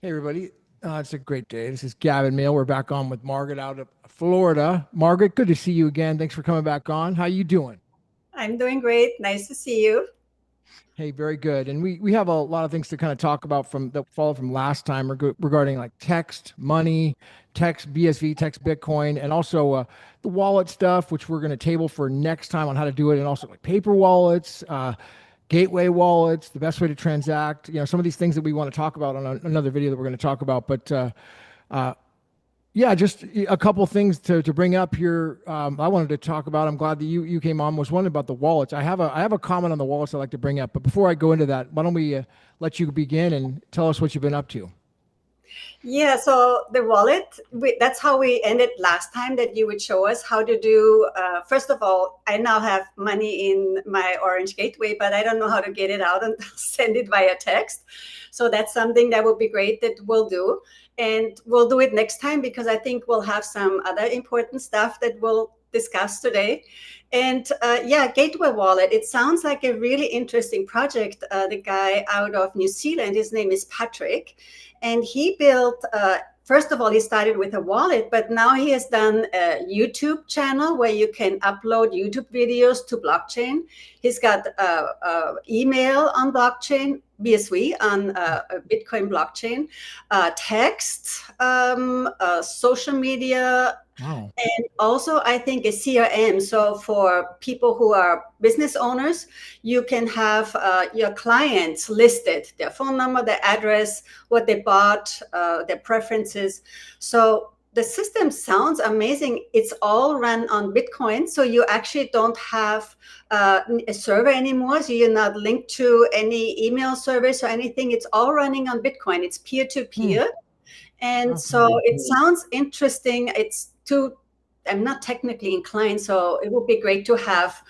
Hey, everybody. It's a great day. This is Gavin Mehl. We're back on with Margaret out of Florida. Margaret, good to see you again. Thanks for coming back on. How you doing? I'm doing great. Nice to see you. Hey, very good. And we have a lot of things to kind of talk about from that follow from last time regarding like text, money, text, BSV, text, Bitcoin, and also the wallet stuff, which we're going to table for next time on how to do it, and also like paper wallets, gateway wallets, the best way to transact. Some of these things that we want to talk about on another video that we're going to talk about. But uh, Yeah, just a couple things to bring up here. I wanted to talk about. I'm glad that you came on. Was wondering about the wallets. I have a comment on the wallets I'd like to bring up. But before I go into that, why don't we let you begin and tell us what you've been up to? Yeah, so the wallet, that's how we ended last time that you would show us how to do. First of all, I now have money in my Orange Gateway, but I don't know how to get it out and send it via text. So that's something that would be great that we'll do. And we'll do it next time because I think we'll have some other important stuff that we'll discuss today. And yeah, Gateway Wallet, it sounds like a really interesting project. The guy out of New Zealand, his name is Patrick, and he built first of all he started with a wallet, but now he has done a YouTube channel where you can upload YouTube videos to blockchain. He's got email on blockchain, BSV on a Bitcoin blockchain, text, social media, Wow. and also I think a CRM. So for people who are business owners, you can have your clients listed, their phone number, their address, what they bought, their preferences. So the system sounds amazing. It's all run on Bitcoin. So you actually don't have a server anymore. So you're not linked to any email service or anything. It's all running on Bitcoin. It's peer to Hmm, peer. And so fascinating. it sounds interesting. It's too, I'm not technically inclined, so it would be great to have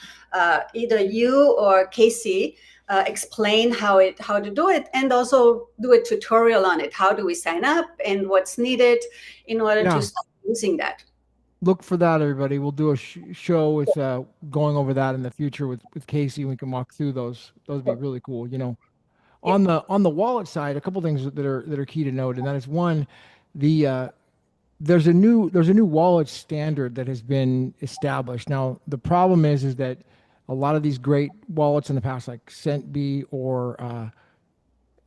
either you or Casey explain how to do it, and also do a tutorial on it. How do we sign up and what's needed in order to Yeah, start using that? look for that, everybody. We'll do a show with going over that in the future with Casey. We can walk through those. Those would be really cool. Yep. On the wallet side, a couple things that are key to note, and that is one, the there's a new wallet standard that has been established. Now, the problem is that a lot of these great wallets in the past, like CentB or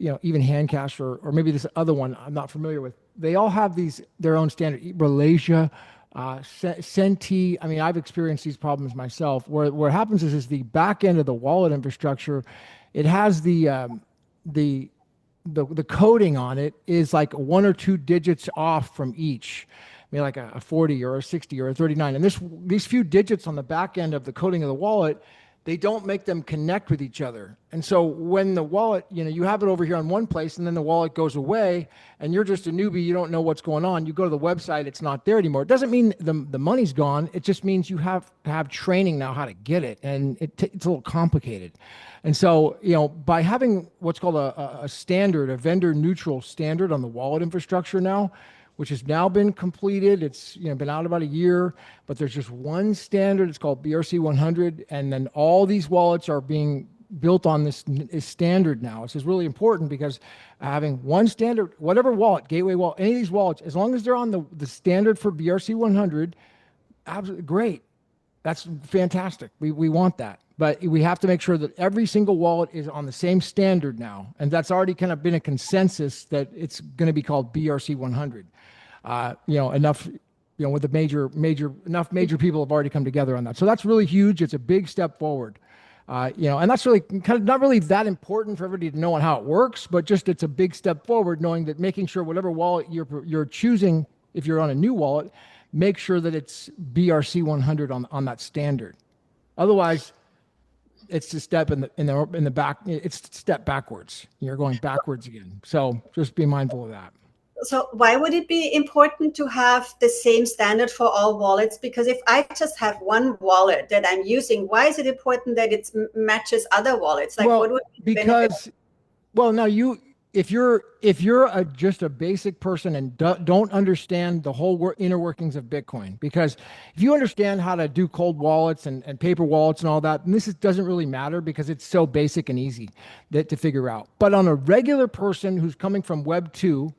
even Handcash or maybe this other one I'm not familiar with, they all have these their own standard. Malaysia, Centi. I mean, I've experienced these problems myself. Where it happens is the back end of the wallet infrastructure, it has the the coding on it is like one or two digits off from each. I mean, like a 40 or a 60 or a 39. And these few digits on the back end of the coding of the wallet, they don't make them connect with each other. And so when the wallet, you have it over here on one place and then the wallet goes away and you're just a newbie, you don't know what's going on. You go to the website, it's not there anymore. It doesn't mean the money's gone. It just means you have to have training now how to get it. And it's a little complicated. And so, by having what's called a standard, a vendor neutral standard on the wallet infrastructure now, which has now been completed. It's been out about a year, but there's just one standard. It's called BRC 100, and then all these wallets are being built on this standard now. This is really important because having one standard, whatever wallet, gateway wallet, any of these wallets, as long as they're on the standard for BRC 100, absolutely great. That's fantastic. We want that. But we have to make sure that every single wallet is on the same standard now. And that's already kind of been a consensus that it's going to be called BRC 100. Enough, with the enough major people have already come together on that. So that's really huge. It's a big step forward. And that's really kind of not really that important for everybody to know on how it works, but just it's a big step forward, knowing that making sure whatever wallet you're choosing, if you're on a new wallet, make sure that it's BRC 100 on that standard. Otherwise, it's a step in the back. It's a step backwards. You're going backwards again. So just be mindful of that. So why would it be important to have the same standard for all wallets? Because if I just have one wallet that I'm using, why is it important that it matches other wallets? Like, what Well, would be the benefit? because now if you're just a basic person and don't understand the whole inner workings of Bitcoin, because if you understand how to do cold wallets and paper wallets and all that, and doesn't really matter because it's so basic and easy to figure out. But on a regular person who's coming from Web 2,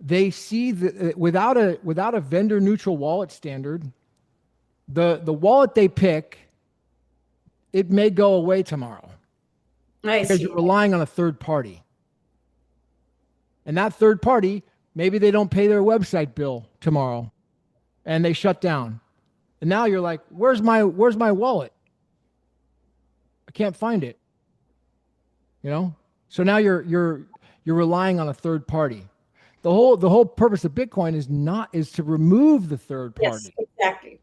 they see that without a vendor neutral wallet standard, the wallet they pick, it may go away tomorrow I because you're see. relying on a third party. And that third party, maybe they don't pay their website bill tomorrow and they shut down. And now you're like, where's my wallet? I can't find it. You know? So now you're relying on a third party. The whole purpose of Bitcoin is to remove the third Yes, party. exactly.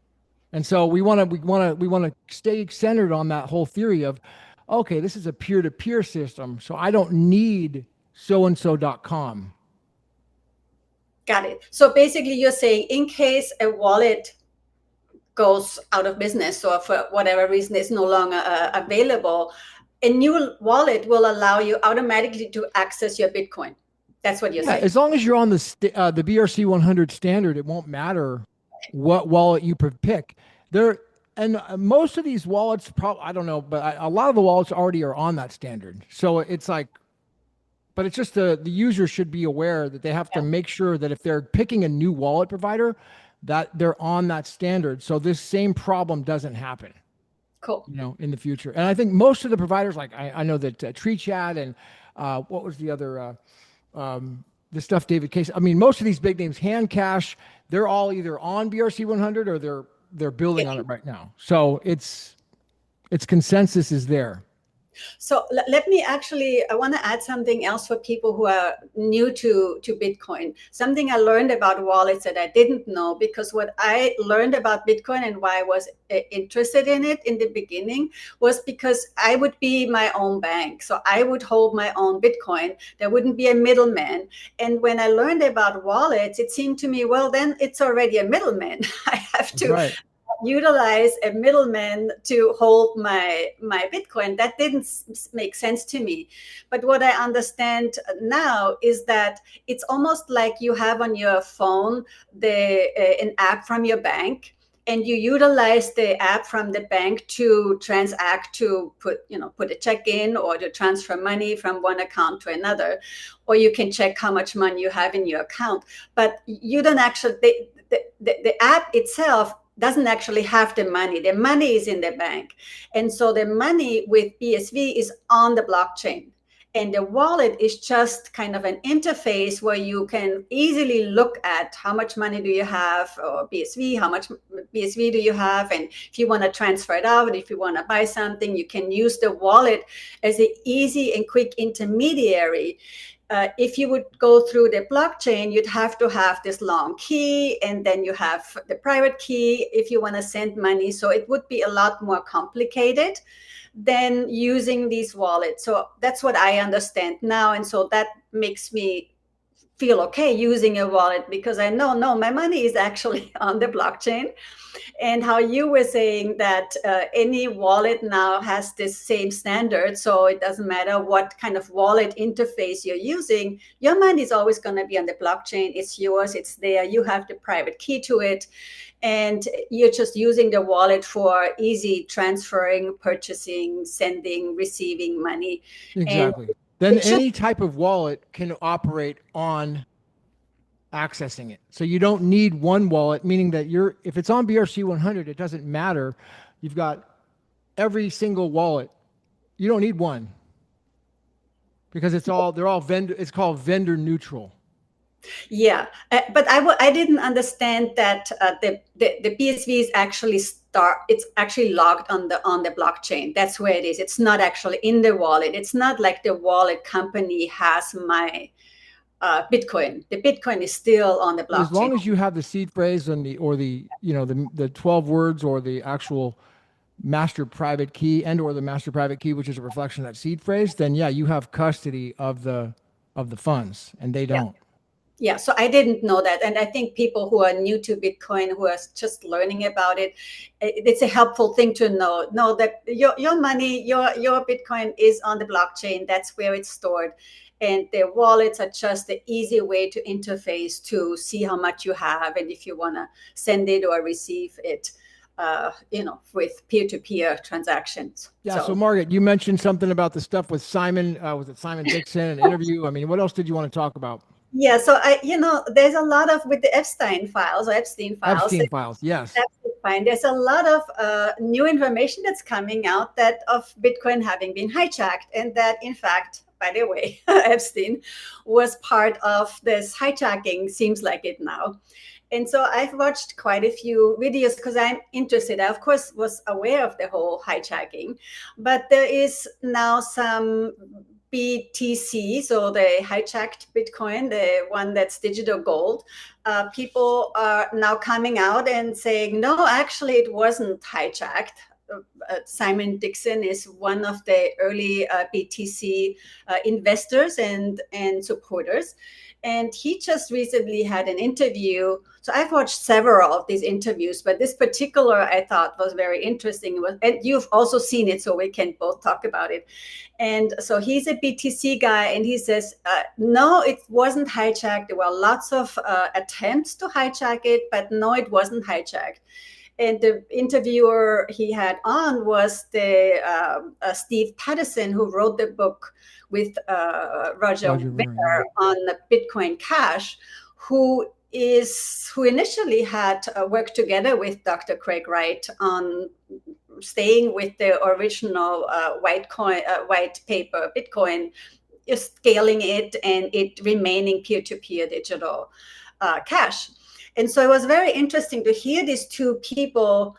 And so we want to stay centered on that whole theory of, okay, this is a peer-to-peer system, so I don't need so-and-so.com. Got it. So basically, you're saying in case a wallet goes out of business or for whatever reason is no longer available, a new wallet will allow you automatically to access your Bitcoin. That's what you're Yeah, saying. as long as you're on the BRC 100 standard, it won't matter what wallet you pick. There and most of these wallets, I don't know, but a lot of the wallets already are on that standard. So it's like, but it's just the user should be aware that they have to make sure that if they're picking a new wallet provider, that they're on that standard. So this same problem doesn't happen, Cool. in the future. And I think most of the providers, like I know that Tree Chat and what was the other, the stuff David Case. I mean, most of these big names, Hand Cash, they're all either on BRC 100 or they're building on it right now. So it's consensus is there. So let me actually, I want to add something else for people who are new to Bitcoin. Something I learned about wallets that I didn't know, because what I learned about Bitcoin and why I was interested in it in the beginning was because I would be my own bank. So I would hold my own Bitcoin. There wouldn't be a middleman. And when I learned about wallets, it seemed to me, well, then it's already a middleman. I have to Right. utilize a middleman to hold my Bitcoin. That didn't make sense to me. But what I understand now is that it's almost like you have on your phone an app from your bank, and you utilize the app from the bank to transact, to put a check in or to transfer money from one account to another, or you can check how much money you have in your account. But you don't actually, the app itself doesn't actually have the money. The money is in the bank. And so the money with BSV is on the blockchain. And the wallet is just kind of an interface where you can easily look at how much money do you have, or BSV, how much BSV do you have. And if you want to transfer it out, if you want to buy something, you can use the wallet as an easy and quick intermediary. If you would go through the blockchain, you'd have to have this long key, and then you have the private key if you want to send money. So it would be a lot more complicated than using these wallets. So that's what I understand now. And so that makes me feel okay using a wallet, because I know, no, my money is actually on the blockchain. And how you were saying that any wallet now has this same standard. So it doesn't matter what kind of wallet interface you're using, your money is always going to be on the blockchain. It's yours, it's there. You have the private key to it. And you're just using the wallet for easy transferring, purchasing, sending, receiving money. Exactly. And Then it's just, any type of wallet can operate on accessing it. So you don't need one wallet, meaning that if it's on BRC 100, it doesn't matter. You've got every single wallet. You don't need one because they're all vendor. It's called vendor neutral. yeah, but I didn't understand that the BSV is actually it's actually logged on the blockchain. That's where it is. It's not actually in the wallet. It's not like the wallet company has my Bitcoin. The Bitcoin is still on the As long blockchain. as you have the seed phrase and the 12 words or the actual master private key or the master private key, which is a reflection of that seed phrase, then yeah, you have custody of the funds, and they don't. Yeah, so I didn't know that. And I think people who are new to Bitcoin, who are just learning about it, it's a helpful thing to know that your money, your Bitcoin is on the blockchain. That's where it's stored. And the wallets are just the easy way to interface to see how much you have, and if you want to send it or receive it, with peer-to-peer transactions. Yeah. So Margaret, you mentioned something about the stuff with Simon. Was it Simon Dixon, an interview? I mean, what else did you want to talk about? Yeah, so there's a lot of with the Epstein files or Epstein files. Epstein files, yes. Absolutely fine. There's a lot of new information that's coming out that of Bitcoin having been hijacked, and that in fact, by the way, Epstein was part of this hijacking. Seems like it now. And so I've watched quite a few videos because I'm interested. I, of course, was aware of the whole hijacking, but there is now some BTC, so the hijacked Bitcoin, the one that's digital gold. People are now coming out and saying, no, actually, it wasn't hijacked. Simon Dixon is one of the early BTC investors and supporters. And he just recently had an interview. So I've watched several of these interviews, but this particular I thought was very interesting. And you've also seen it, so we can both talk about it. And so he's a BTC guy, and he says, no, it wasn't hijacked. There were lots of attempts to hijack it, but no, it wasn't hijacked. And the interviewer he had on was the Steve Patterson, who wrote the book with Roger Ver on the Bitcoin Cash, who initially had worked together with Dr. Craig Wright on staying with the original white paper Bitcoin, scaling it and it remaining peer-to-peer digital cash. And so it was very interesting to hear these two people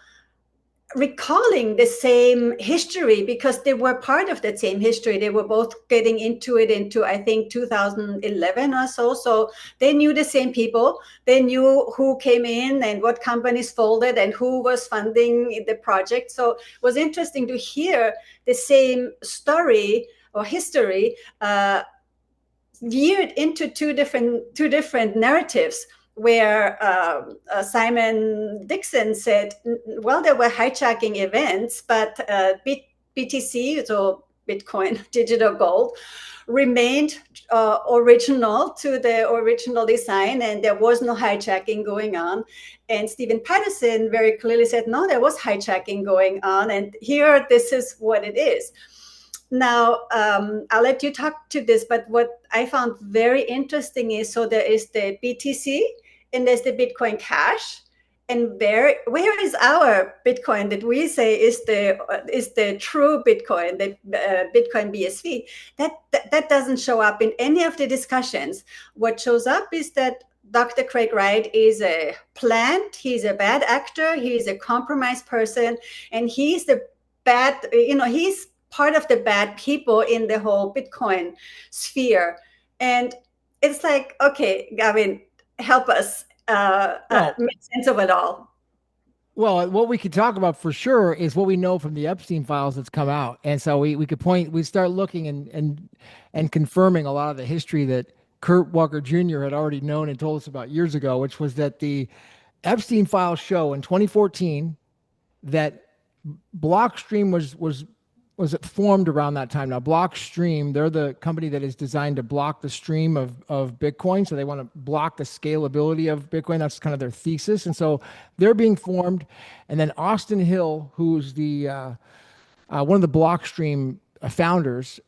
recalling the same history because they were part of that same history. They were both getting into it into, I think, 2011 or so. So they knew the same people. They knew who came in and what companies folded and who was funding the project. So it was interesting to hear the same story or history veered into two different narratives, where Simon Dixon said, well, there were hijacking events, but BTC, so Bitcoin digital gold, remained original to the original design, and there was no hijacking going on. And Stephen Patterson very clearly said, no, there was hijacking going on, and here, this is what it is. Now, I'll let you talk to this, but what I found very interesting is, so there is the BTC, and there's the Bitcoin Cash, and where is our Bitcoin that we say is the true Bitcoin, the Bitcoin BSV? That doesn't show up in any of the discussions. What shows up is that Dr. Craig Wright is a plant, he's a bad actor, he's a compromised person, and he's the bad, he's part of the bad people in the whole Bitcoin sphere. And it's like, okay, Gavin, help us make sense of it all. Well, what we could talk about for sure is what we know from the Epstein files that's come out. And so we start looking and confirming a lot of the history that Kurt Walker Jr. had already known and told us about years ago, which was that the Epstein files show in 2014 that Blockstream was formed around that time. Now, Blockstream, they're the company that is designed to block the stream of Bitcoin. So they want to block the scalability of Bitcoin. That's kind of their thesis. And so they're being formed. And then Austin Hill, who's the one of the Blockstream founders,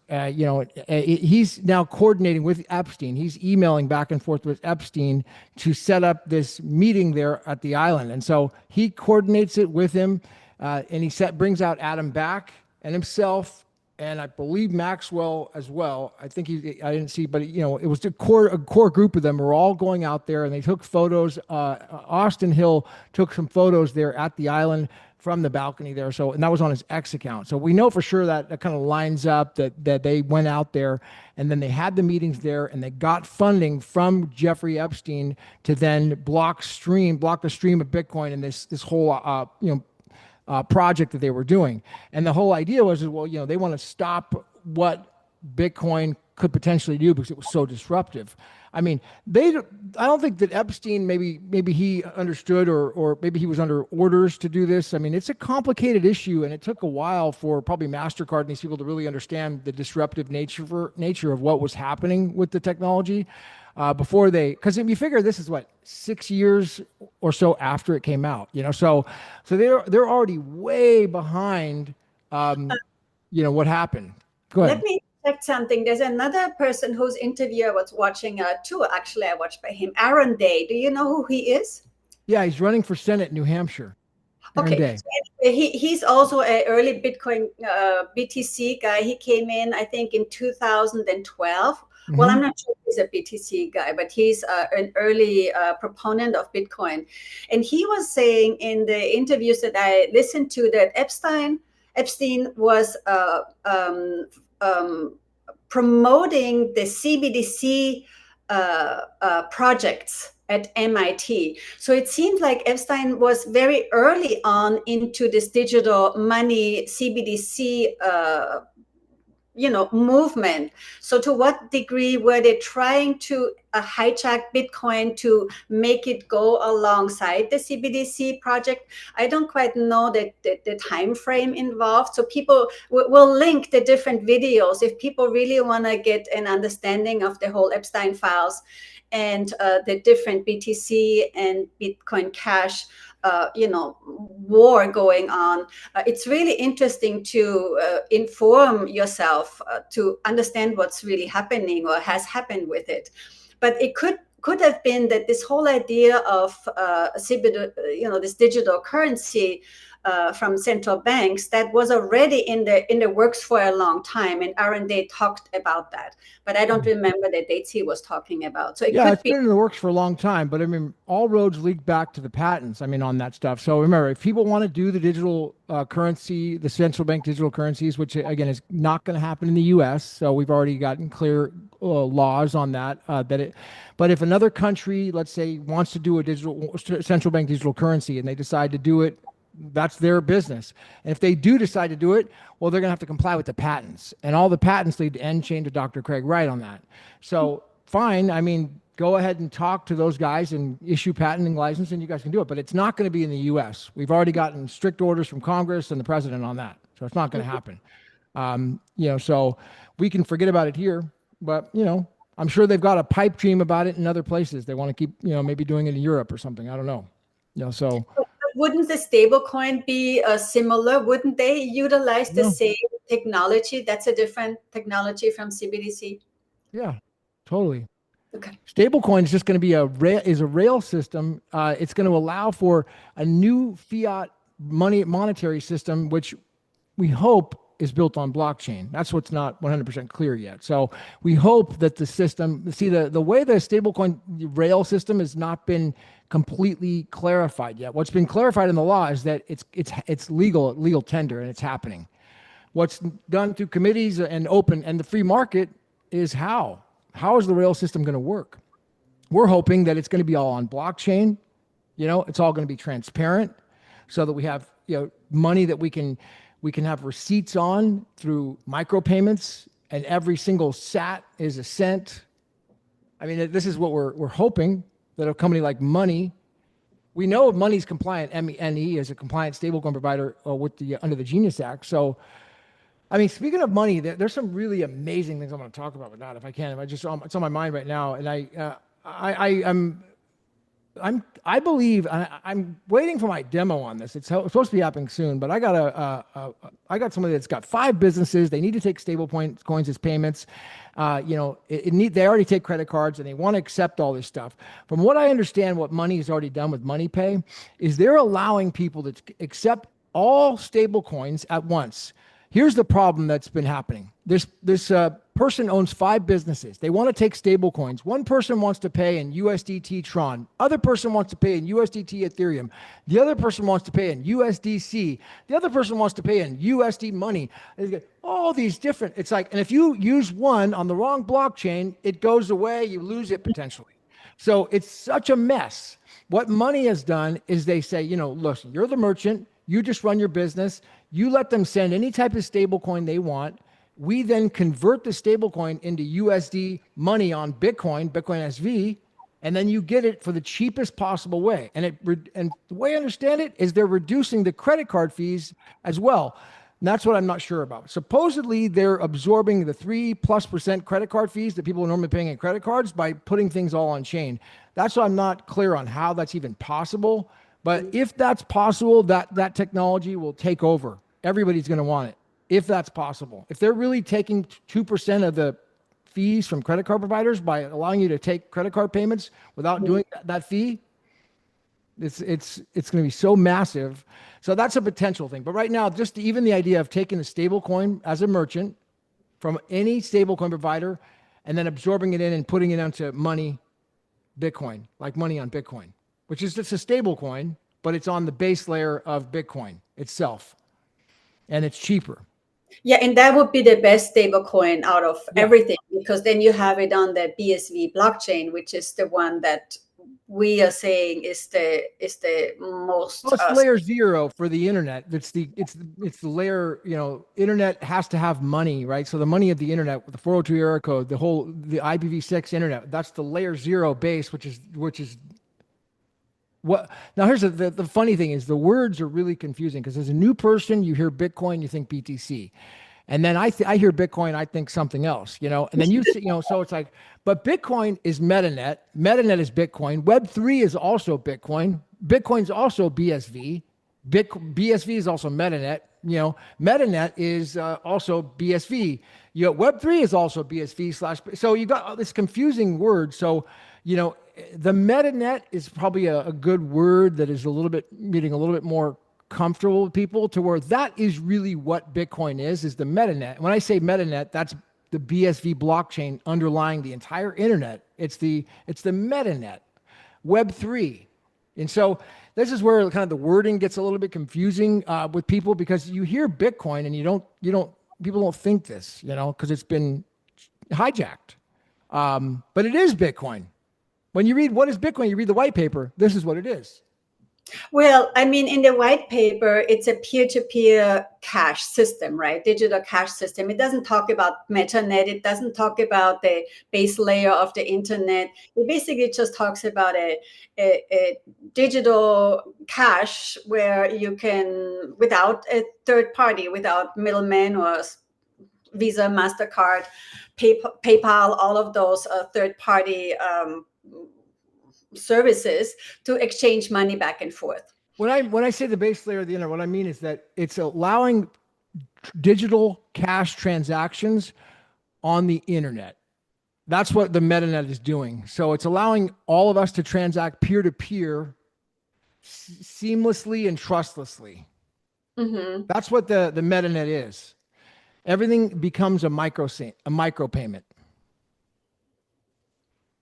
he's now coordinating with Epstein. He's emailing back and forth with Epstein to set up this meeting there at the island. And so he coordinates it with him, and he brings out Adam Back and himself, and I believe Maxwell as well. I think I didn't see, but it was a core group of them. Were all going out there, and they took photos. Austin Hill took some photos there at the island from the balcony there. So, and that was on his X account. So we know for sure that kind of lines up that they went out there, and then they had the meetings there, and they got funding from Jeffrey Epstein to then block the stream of Bitcoin and this whole project that they were doing. And the whole idea was, well, they want to stop what Bitcoin could potentially do because it was so disruptive. I mean, I don't think that Epstein, maybe he understood or maybe he was under orders to do this. I mean, it's a complicated issue, and it took a while for probably MasterCard and these people to really understand the disruptive nature of what was happening with the technology. Because if you figure this is 6 years or so after it came out, so they're already way behind, what happened. Go ahead. Let me checked something. There's another person whose interview I was watching too. Actually, I watched by him, Aaron Day. Do you know who he is? Yeah, he's running for Senate in New Hampshire. Aaron Okay, Day. so anyway, he's also an early Bitcoin BTC guy. He came in, I think, in 2012. Well, I'm Hmm. not sure if he's a BTC guy, but he's an early proponent of Bitcoin. And he was saying in the interviews that I listened to that Epstein was promoting the CBDC projects at MIT. So it seems like Epstein was very early on into this digital money CBDC movement. So to what degree were they trying to hijack Bitcoin to make it go alongside the CBDC project? I don't quite know the time frame involved. So people will link the different videos if people really want to get an understanding of the whole Epstein files and the different BTC and Bitcoin Cash war going on. It's really interesting to inform yourself to understand what's really happening or has happened with it. But it could have been that this whole idea of this digital currency from central banks that was already in the works for a long time, and Aaron Day talked about that, but I don't remember the dates he was talking about. So it Yeah, could it's be. been in the works for a long time, but I mean, all roads lead back to the patents. I mean, on that stuff. So remember, if people want to do the digital currency, the central bank digital currencies, which again is not going to happen in the U.S., so we've already gotten clear laws on that. But if another country, let's say, wants to do a digital central bank digital currency, and they decide to do it, that's their business. And if they do decide to do it, well, they're going to have to comply with the patents, and all the patents lead to end chain to Dr. Craig Wright on that. So fine. I mean, go ahead and talk to those guys and issue patenting license, and you guys can do it. But it's not going to be in the U.S. We've already gotten strict orders from Congress and the president on that, so it's not going to happen. So we can forget about it here, but I'm sure they've got a pipe dream about it in other places. They want to keep, maybe doing it in Europe or something. I don't know. So Wouldn't the stablecoin be similar? Wouldn't they utilize the no, same technology? That's a different technology from CBDC. yeah, totally. Okay. Stablecoin is just going to be a rail system. It's going to allow for a new fiat monetary system, which we hope is built on blockchain. That's what's not 100% clear yet. So we hope that the system, see the way the stablecoin rail system has not been completely clarified yet. What's been clarified in the law is that it's legal tender, and it's happening. What's done through committees and open and the free market is how. How is the rail system going to work? We're hoping that it's going to be all on blockchain. It's all going to be transparent, so that we have money that we can have receipts on through micropayments, and every single sat is a cent. I mean, this is what we're hoping, that a company like Money, we know Money's compliant. ME is a compliant stablecoin provider under the Genius Act. So I mean, speaking of money, there's some really amazing things I'm going to talk about with that, if I can. It's on my mind right now, and I believe I'm waiting for my demo on this. It's supposed to be happening soon, but I got somebody that's got 5 businesses. They need to take stable coins as payments. They already take credit cards, and they want to accept all this stuff. From what I understand, what Money has already done with MoneyPay is they're allowing people to accept all stable coins at once. Here's the problem that's been happening. This person owns 5 businesses. They want to take stable coins. One person wants to pay in USDT Tron. Other person wants to pay in USDT Ethereum. The other person wants to pay in USDC. The other person wants to pay in USD Money. All these different. It's like, and if you use one on the wrong blockchain, it goes away. You lose it potentially. So it's such a mess. What Money has done is they say, listen, you're the merchant. You just run your business. You let them send any type of stable coin they want. We then convert the stable coin into USD Money on Bitcoin SV, and then you get it for the cheapest possible way. And the way I understand it is they're reducing the credit card fees as well. And that's what I'm not sure about. Supposedly, they're absorbing the 3+% credit card fees that people are normally paying in credit cards by putting things all on chain. That's what I'm not clear on how that's even possible. But if that's possible, that technology will take over. Everybody's going to want it. if that's possible. If they're really taking 2% of the fees from credit card providers by allowing you to take credit card payments without doing that fee, it's going to be so massive. So that's a potential thing. But right now, just even the idea of taking a stable coin as a merchant from any stable coin provider and then absorbing it in and putting it onto money, Bitcoin, like money on Bitcoin, which is just a stable coin, but it's on the base layer of Bitcoin itself. And it's cheaper. Yeah, and that would be the best stable coin out of Yeah. everything, because then you have it on the BSV blockchain, which is the one that we are saying is the most. Well, it's layer zero for the internet. It's the layer, internet has to have money, right? So the money of the internet, the 402 error code, the IPv6 internet, that's the layer zero base, which is what. Now here's the funny thing is the words are really confusing, because as a new person, you hear Bitcoin, you think BTC. And then I hear Bitcoin, I think something else, and then so it's like, but Bitcoin is Metanet. Metanet is Bitcoin. Web3 is also Bitcoin. Bitcoin's also BSV. BSV is also Metanet. Metanet is also BSV. Web3 is also BSV / So you got all this confusing word. So, the Metanet is probably a good word that is getting a little bit more comfortable with people, to where that is really what Bitcoin is the Metanet. When I say Metanet, that's the BSV blockchain underlying the entire internet. It's the Metanet, Web3. And so this is where kind of the wording gets a little bit confusing with people, because you hear Bitcoin and people don't think this, because it's been hijacked. But it is Bitcoin. When you read what is Bitcoin, you read the white paper, this is what it is. Well, I mean, in the white paper, it's a peer-to-peer cash system, right? Digital cash system. It doesn't talk about Metanet. It doesn't talk about the base layer of the internet. It basically just talks about a digital cash where you can, without a third party, without middlemen or Visa, MasterCard, PayPal, all of those third-party services, to exchange money back and forth. When I say the base layer of the internet, what I mean is that it's allowing digital cash transactions on the internet. That's what the Metanet is doing. So it's allowing all of us to transact peer-to-peer seamlessly and trustlessly. Mm-hmm. That's what the Metanet is. Everything becomes a micropayment.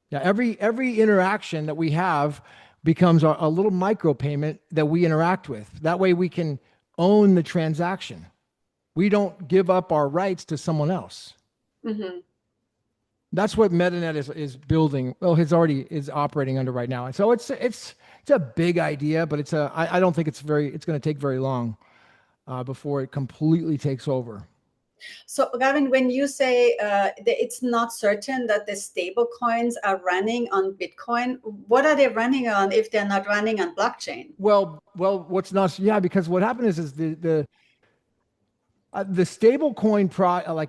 Yeah, every interaction that we have becomes a little micropayment that we interact with. That way we can own the transaction. We don't give up our rights to someone else. Mm-hmm. That's what Metanet is building. Well, is operating under right now. And so it's a big idea, but I don't think it's going to take very long before it completely takes over. So, Gavin, when you say that it's not certain that the stable coins are running on Bitcoin, what are they running on if they're not running on blockchain? Well, what's not? Yeah, because what happened is the stable coin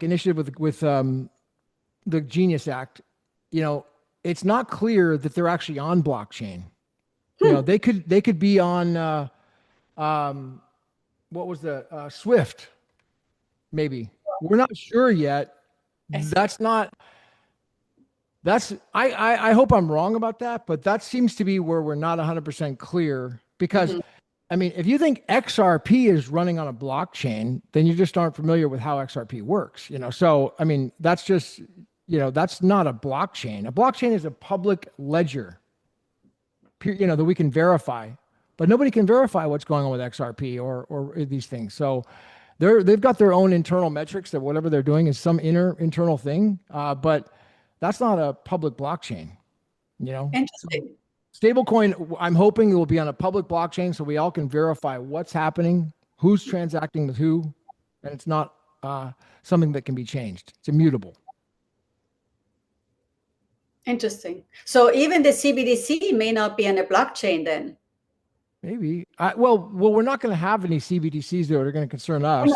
initiative with the Genius Act. It's not clear that they're actually on blockchain. They could be on what was the Swift, maybe. We're not sure yet. I hope I'm wrong about that, but that seems to be where we're not 100% clear, because mm-hmm. I mean, if you think XRP is running on a blockchain, then you just aren't familiar with how XRP works, So, I mean, that's just, that's not a blockchain. A blockchain is a public ledger, that we can verify, but nobody can verify what's going on with XRP or these things. So they've got their own internal metrics that whatever they're doing is some internal thing, but that's not a public blockchain, Interesting. So stablecoin, I'm hoping it will be on a public blockchain so we all can verify what's happening, who's transacting with who, and it's not something that can be changed. It's immutable. Interesting. So even the CBDC may not be on a blockchain then. Maybe. Well, we're not going to have any CBDCs that are going to concern us.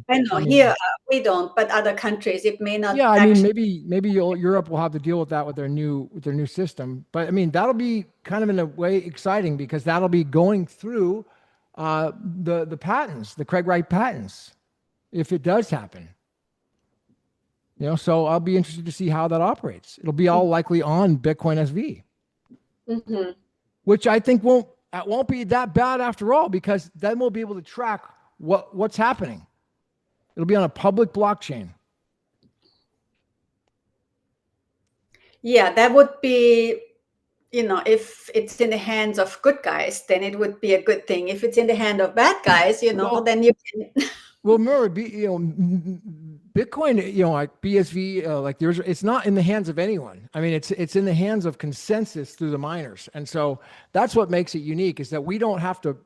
I know. Here we don't, but other countries it may not. Yeah, I mean, maybe Europe will have to deal with that with their new system. But I mean, that'll be kind of in a way exciting, because that'll be going through the patents, the Craig Wright patents. if it does happen. So I'll be interested to see how that operates. It'll be all likely on Bitcoin SV, which I think won't be that bad after all, because then we'll be able to track what's happening. It'll be on a public blockchain. Yeah, that would be, if it's in the hands of good guys, then it would be a good thing. If it's in the hand of bad guys, then you can. Well, remember, Bitcoin, like BSV, it's not in the hands of anyone. I mean, it's in the hands of consensus through the miners, and so that's what makes it unique, is that we don't have to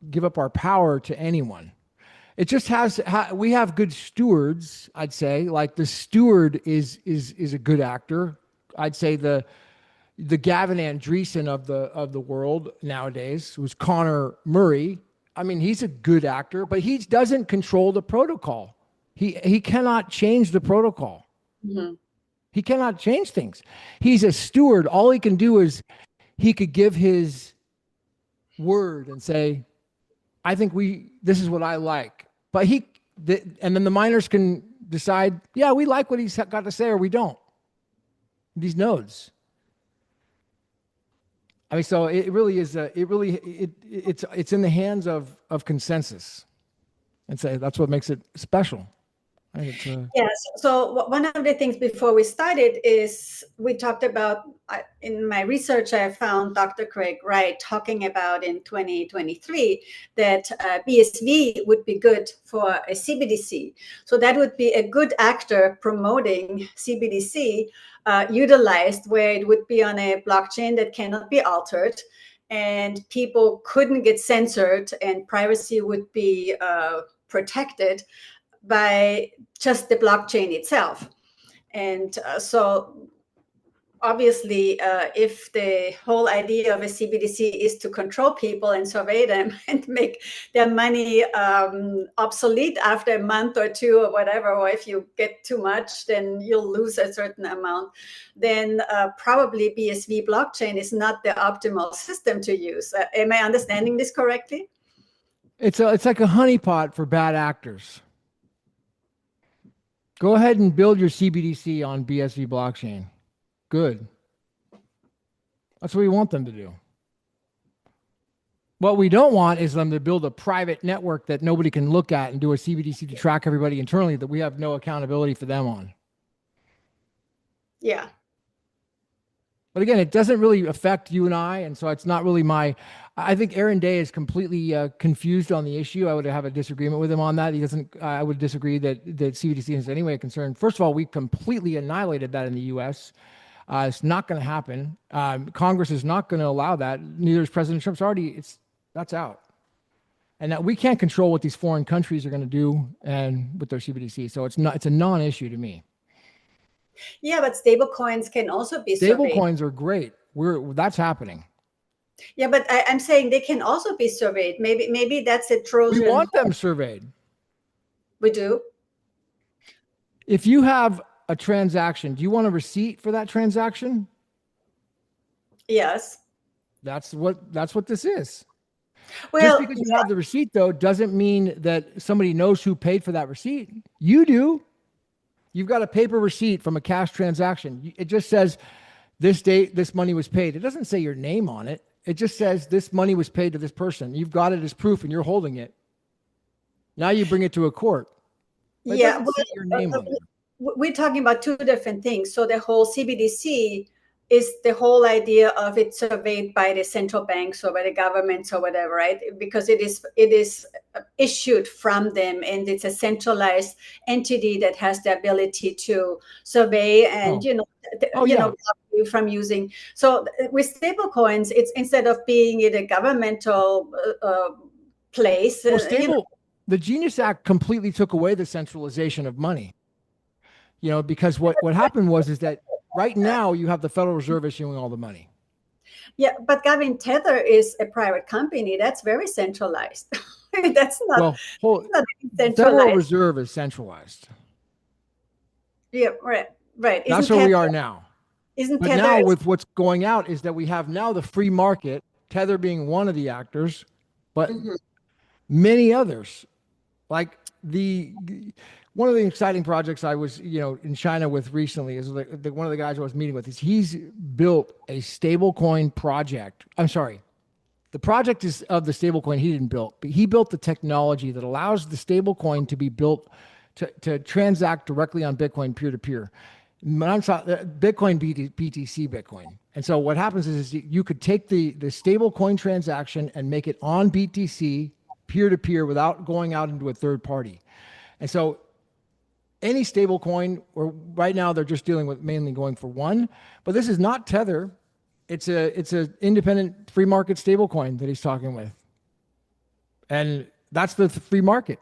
give up our power to anyone. It just we have good stewards, I'd say. Like the steward is a good actor. I'd say the Gavin Andreessen of the world nowadays, who's Connor Murray. I mean, he's a good actor, but he doesn't control the protocol. He cannot change the protocol. Mm-hmm. He cannot change things. He's a steward. All he can do is he could give his word and say, I think this is what I like. But and then the miners can decide, yeah, we like what he's got to say, or we don't. These nodes. I mean, so it really is. It's in the hands of consensus, and say that's what makes it special. Yes. So one of the things before we started is we talked about, in my research, I found Dr. Craig Wright talking about in 2023 that BSV would be good for a CBDC. So that would be a good actor promoting CBDC, utilized where it would be on a blockchain that cannot be altered, and people couldn't get censored, and privacy would be protected by just the blockchain itself. And so obviously, if the whole idea of a CBDC is to control people and survey them and make their money obsolete after a month or two or whatever, or if you get too much, then you'll lose a certain amount, then probably BSV blockchain is not the optimal system to use. Am I understanding this correctly? It's like a honeypot for bad actors. Go ahead and build your CBDC on BSV blockchain. Good. That's what we want them to do. What we don't want is them to build a private network that nobody can look at and do a CBDC to track everybody internally that we have no accountability for them on. Yeah. But again, it doesn't really affect you and I, and so it's not really I think Aaron Day is completely confused on the issue. I would have a disagreement with him on that. He doesn't. I would disagree that CBDC is in any way a concern. First of all, we completely annihilated that in the U.S. It's not going to happen. Congress is not going to allow that. Neither is President Trump's that's out. And that we can't control what these foreign countries are going to do and with their CBDC. So it's a non-issue to me. Yeah, but stablecoins can also be surveyed. Stablecoins are great. That's happening. Yeah, but I'm saying they can also be surveyed. Maybe that's a Trojan. We want them surveyed. We do. If you have a transaction, do you want a receipt for that transaction? Yes. That's what this is. Well, just because you have the receipt, though, doesn't mean that somebody knows who paid for that receipt. You do. You've got a paper receipt from a cash transaction. It just says this date, this money was paid. It doesn't say your name on it. It just says this money was paid to this person. You've got it as proof and you're holding it. Now you bring it to a court. But yeah, your name on it. We're talking about two different things. So the whole CBDC is the whole idea of it surveyed by the central banks or by the governments or whatever, right? Because it is issued from them, and it's a centralized entity that has the ability to survey and block you from using. So with stablecoins, it's instead of being in a governmental place. The Genius Act completely took away the centralization of money. Because what happened is that right now you have the Federal Reserve issuing all the money. Yeah, but Gavin, Tether is a private company. That's very centralized. That's not, not centralized. Federal Reserve is centralized. Yeah, right. That's where we are now. But Tether now with what's going out is that we have now the free market, Tether being one of the actors, but many others. Like the one of the exciting projects I was, in China with recently is one of the guys I was meeting with is he's built a stablecoin project. I'm sorry. The project is of the stablecoin he didn't build, but he built the technology that allows the stablecoin to be built to transact directly on Bitcoin peer to peer. Bitcoin BTC Bitcoin. And so what happens is you could take the stablecoin transaction and make it on BTC peer to peer without going out into a third party. And so any stablecoin, or right now they're just dealing with mainly going for one, but this is not Tether. It's a independent free market stablecoin that he's talking with, and that's the free market.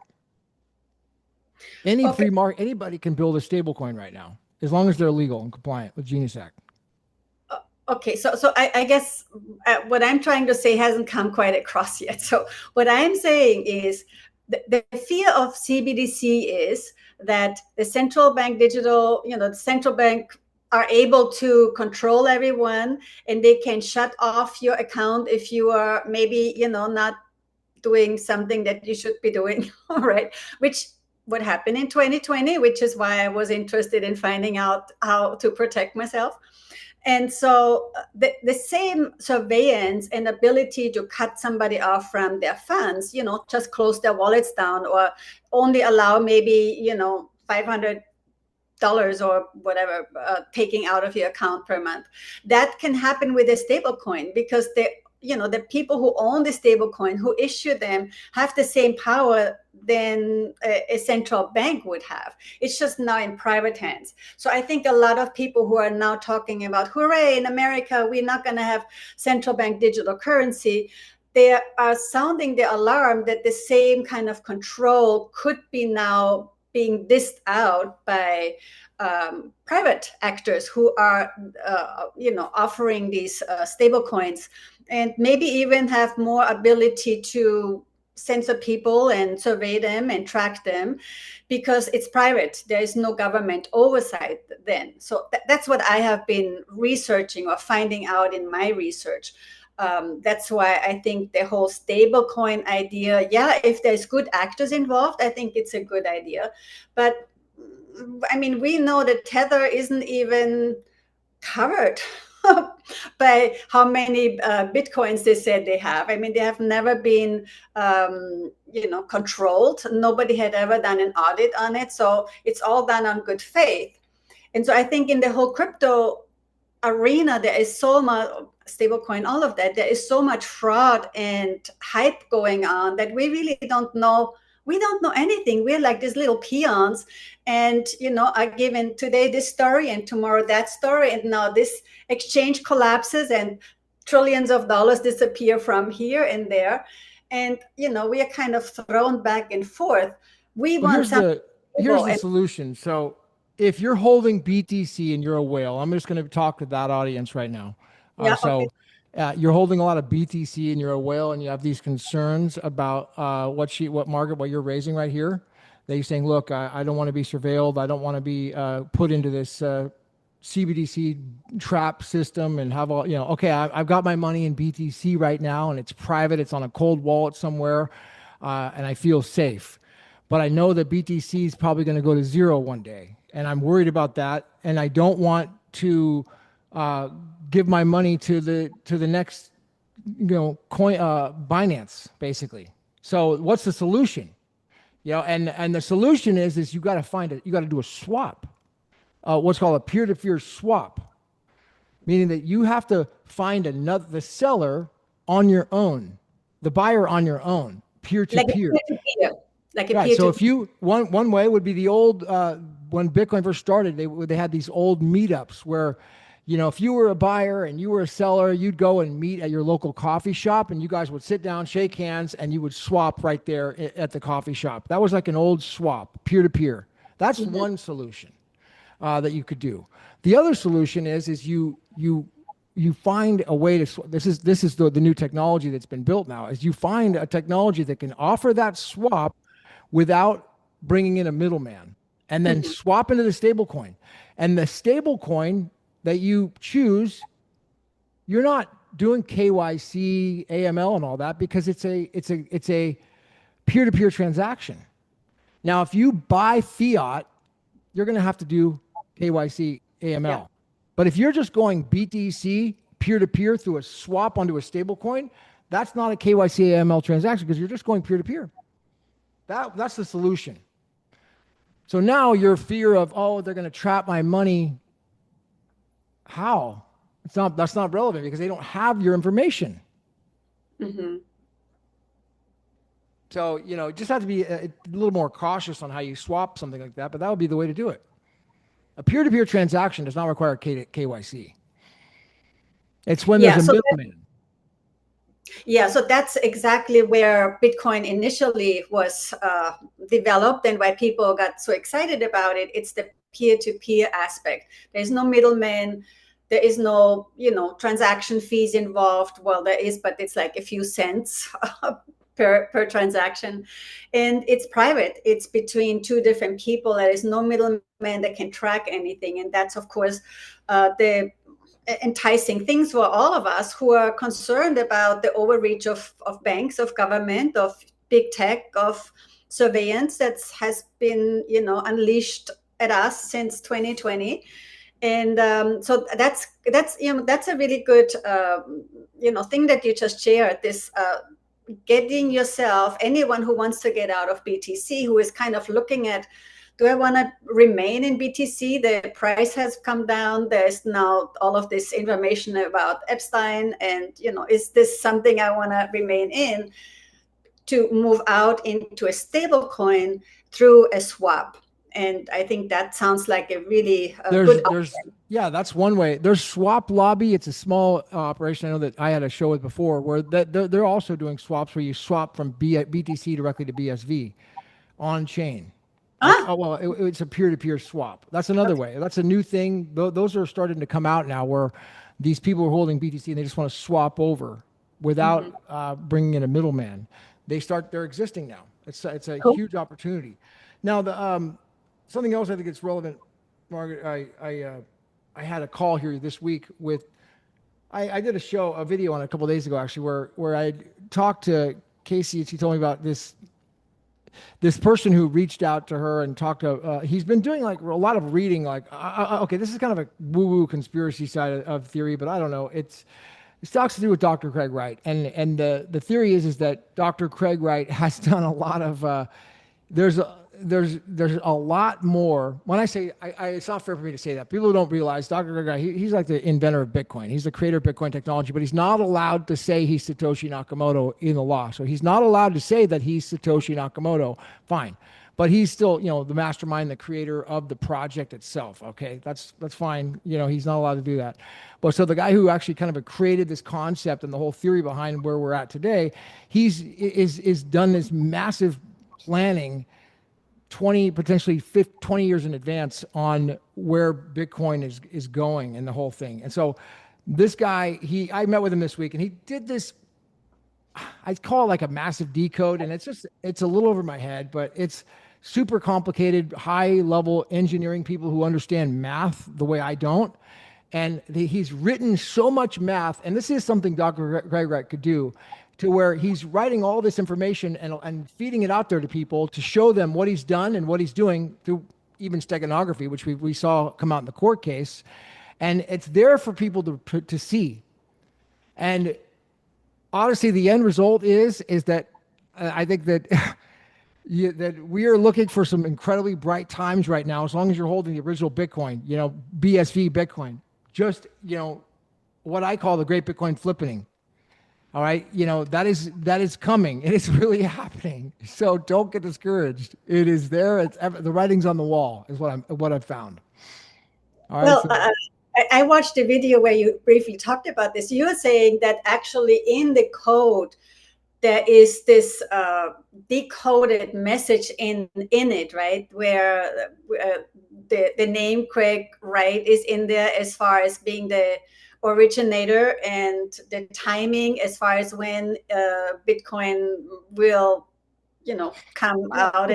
Anybody can build a stablecoin right now as long as they're legal and compliant with Genius Act. Okay, so I guess what I'm trying to say hasn't come quite across yet. So what I'm saying is the fear of CBDC is that the central bank the central bank are able to control everyone, and they can shut off your account if you are maybe, not doing something that you should be doing, all right? Which would happen in 2020, which is why I was interested in finding out how to protect myself. And so the same surveillance and ability to cut somebody off from their funds, just close their wallets down, or only allow maybe, $500 or whatever taking out of your account per month. That can happen with a stable coin, because the people who own the stable coin, who issue them, have the same power than a central bank would have. It's just now in private hands. So I think a lot of people who are now talking about, hooray, in America, we're not going to have central bank digital currency, they are sounding the alarm that the same kind of control could be now being dished out by private actors who are, offering these stable coins, and maybe even have more ability to censor people and survey them and track them, because it's private. There is no government oversight then. So that's what I have been researching or finding out in my research. That's why I think the whole stablecoin idea, if there's good actors involved, I think it's a good idea. But I mean, we know that Tether isn't even covered by how many Bitcoins they said they have. I mean, they have never been, controlled. Nobody had ever done an audit on it. So it's all done on good faith. And so I think in the whole crypto arena, there is so much stablecoin, all of that, there is so much fraud and hype going on that we really don't know. We don't know anything. We're like these little peons, and are given today this story and tomorrow that story, and now this exchange collapses and trillions of dollars disappear from here and there, and we are kind of thrown back and forth. Here's the solution. So if you're holding BTC and you're a whale, I'm just going to talk to that audience right now. Okay. You're holding a lot of BTC and you're a whale, and you have these concerns about Margaret, what you're raising right here. That you're saying, look, I don't want to be surveilled. I don't want to be put into this CBDC trap system and have all, okay, I've got my money in BTC right now, and it's private. It's on a cold wallet somewhere, and I feel safe. But I know that BTC is probably going to go to zero one day, and I'm worried about that. And I don't want to give my money to the next, coin, Binance, basically. So what's the solution? And the solution is you got to do a swap, what's called a peer-to-peer swap, meaning that you have to find the seller on your own, the buyer on your own, peer-to-peer. Like a peer-to-peer. So if you one way would be the old when Bitcoin first started, they had these old meetups where, if you were a buyer and you were a seller, you'd go and meet at your local coffee shop, and you guys would sit down, shake hands, and you would swap right there at the coffee shop. That was like an old swap, peer-to-peer. That's one solution that you could do. The other solution is you find a way to. This is the new technology that's been built now. Is you find a technology that can offer that swap without bringing in a middleman, and then swap into the stablecoin. And the stablecoin that you choose, you're not doing KYC, AML, and all that, because it's a peer-to-peer transaction. Now, if you buy fiat, you're going to have to do KYC AML. Yeah. But if you're just going BTC peer to peer through a swap onto a stablecoin, that's not a KYC AML transaction because you're just going peer to peer. That's the solution. So now your fear of, oh, they're going to trap my money. How? That's not relevant because they don't have your information. Mm-hmm. So, just have to be a little more cautious on how you swap something like that, but that would be the way to do it. A peer-to-peer transaction does not require KYC. It's when there's a middleman. Yeah, so that's exactly where Bitcoin initially was developed and why people got so excited about it. It's the peer-to-peer aspect. There's no middleman. There is no, transaction fees involved. Well, there is, but it's like a few cents per transaction. And it's private. It's between two different people. There is no middleman that can track anything. And that's, of course, the enticing things for all of us who are concerned about the overreach of banks, of government, of big tech, of surveillance that has been, unleashed at us since 2020. And so that's a really good thing that you just shared. This getting yourself, anyone who wants to get out of BTC, who is kind of looking at, do I want to remain in BTC? The price has come down. There's now all of this information about Epstein. And, is this something I want to remain in? To move out into a stable coin through a swap. And I think that sounds like a really good option. Yeah, that's one way. There's Swap Lobby. It's a small operation. I know that I had a show with before where they're also doing swaps where you swap from BTC directly to BSV on chain. Oh, well, it's a peer-to-peer swap. That's another way. That's a new thing. Those are starting to come out now where these people are holding BTC and they just want to swap over without bringing in a middleman. They're existing now. It's a huge opportunity. Now, something else I think it's relevant, Margaret, I had a call here this week with, I did a video on a couple of days ago, actually, where I talked to Casey and she told me about this person who reached out to her and talked to, he's been doing like a lot of reading, like, okay, this is kind of a woo-woo conspiracy side of theory, but I don't know. It talks to do with Dr. Craig Wright. And the theory is that Dr. Craig Wright has done a lot of, there's a lot more. When I say, it's not fair for me to say that. People don't realize Dr. Craig Wright, he's like the inventor of Bitcoin. He's the creator of Bitcoin technology, but he's not allowed to say he's Satoshi Nakamoto in the law. So he's not allowed to say that he's Satoshi Nakamoto. Fine. But he's still, the mastermind, the creator of the project itself. Okay, that's fine. He's not allowed to do that. But so the guy who actually kind of created this concept and the whole theory behind where we're at today, is done this massive planning 20 years in advance on where Bitcoin is going and the whole thing. And so this guy, I met with him this week and he did this, I call it like a massive decode, and it's a little over my head, but it's super complicated, high level engineering people who understand math the way I don't. And he's written so much math, and this is something Dr. Craig Wright could do, to where he's writing all this information and feeding it out there to people to show them what he's done and what he's doing through even Steganography, which we saw come out in the court case. And it's there for people to see. And honestly, the end result is that I think that that we are looking for some incredibly bright times right now, as long as you're holding the original Bitcoin, BSV Bitcoin, just, what I call the Great Bitcoin Flippening. All right. That is coming. It is really happening. So don't get discouraged. It is there. The writing's on the wall is what I've found. All right. Well, I watched a video where you briefly talked about this. You were saying that actually in the code, there is this decoded message in it, right? Where the name Craig Wright is in there as far as being the originator and the timing as far as when Bitcoin will, come out.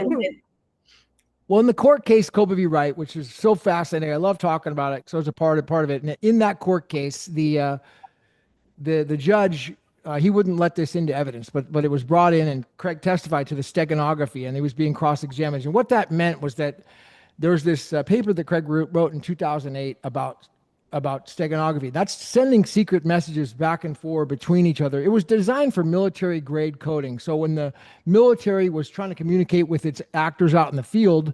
Well, in the court case, COPA v. Wright, which is so fascinating, I love talking about it. So it's a part of it. And in that court case, the judge he wouldn't let this into evidence, but it was brought in, and Craig testified to the steganography, and he was being cross-examined. And what that meant was that there was this paper that Craig wrote in 2008 about steganography. That's sending secret messages back and forth between each other. It was designed for military grade coding. So when the military was trying to communicate with its actors out in the field,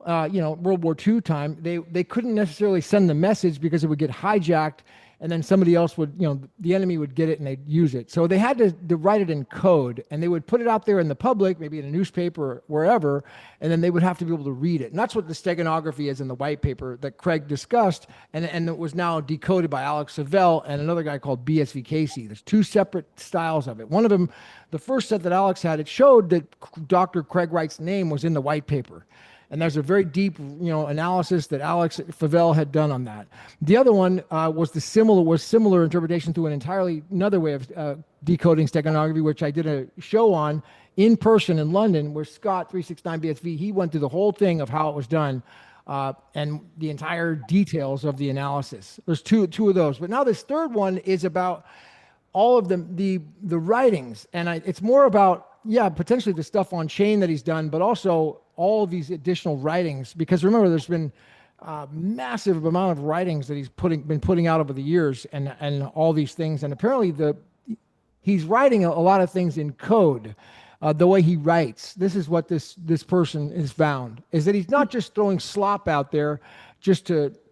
World War II time, they couldn't necessarily send the message because it would get hijacked, and then somebody else would, the enemy would get it and they'd use it. So they had to write it in code, and they would put it out there in the public, maybe in a newspaper or wherever, and then they would have to be able to read it. And that's what the steganography is in the white paper that Craig discussed, and it was now decoded by Alex Savell and another guy called BSV Casey. There's two separate styles of it. One of them, the first set that Alex had, it showed that Dr. Craig Wright's name was in the white paper. And there's a very deep, analysis that Alex Favell had done on that. The other one was similar interpretation through another way of decoding steganography, which I did a show on in person in London, where Scott 369 BSV, he went through the whole thing of how it was done and the entire details of the analysis. There's two of those, but now this third one is about all of the writings, and it's more about potentially the stuff on chain that he's done, but also all of these additional writings, because remember, there's been a massive amount of writings that he's been putting out over the years, and all these things. And apparently he's writing a lot of things in code. The way he writes, this is what this person has found, is that he's not just throwing slop out there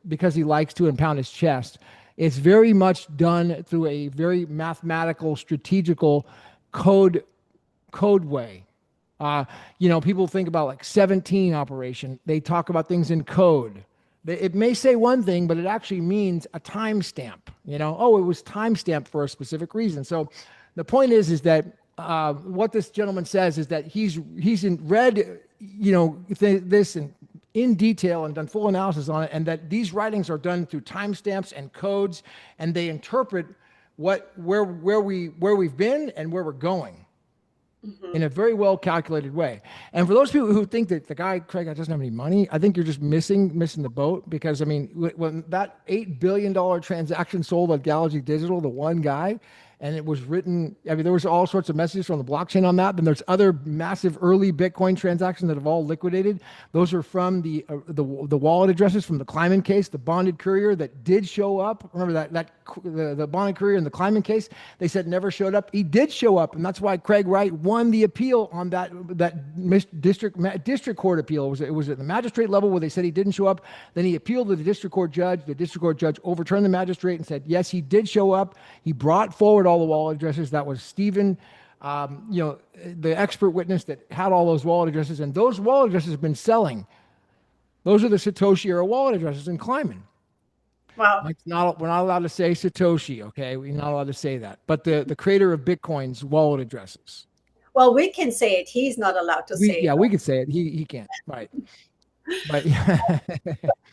because he likes to and pound his chest. It's very much done through a very mathematical, strategical code way. People think about like 17 operation. They talk about things in code. It may say one thing, but it actually means a timestamp. It was timestamped for a specific reason. So the point is that what this gentleman says is that he's read this in detail and done full analysis on it, and that these writings are done through timestamps and codes, and they interpret where we've been and where we're going. Mm-hmm. In a very well calculated way. And for those people who think that the guy Craig doesn't have any money, I think you're just missing the boat, because when that $8 billion transaction sold on Galaxy Digital, the one guy, and it was written, there was all sorts of messages from the blockchain on that. Then there's other massive early Bitcoin transactions that have all liquidated. Those are from the wallet addresses from the Kleiman case, the bonded courier that did show up. Remember the bonded courier in the Kleiman case? They said never showed up. He did show up, and that's why Craig Wright won the appeal on that district court appeal. It was at the magistrate level where they said he didn't show up. Then he appealed to the district court judge. The district court judge overturned the magistrate and said, yes, he did show up. He brought forward all the wallet addresses. That was Stephen, the expert witness that had all those wallet addresses, and those wallet addresses have been selling. Those are the Satoshi era wallet addresses in Kleiman. Wow. We're not allowed to say Satoshi, okay? We're not allowed to say that. But the creator of Bitcoin's wallet addresses. Well, we can say it. He's not allowed to say it. Yeah, we can say it. He can't. Right. But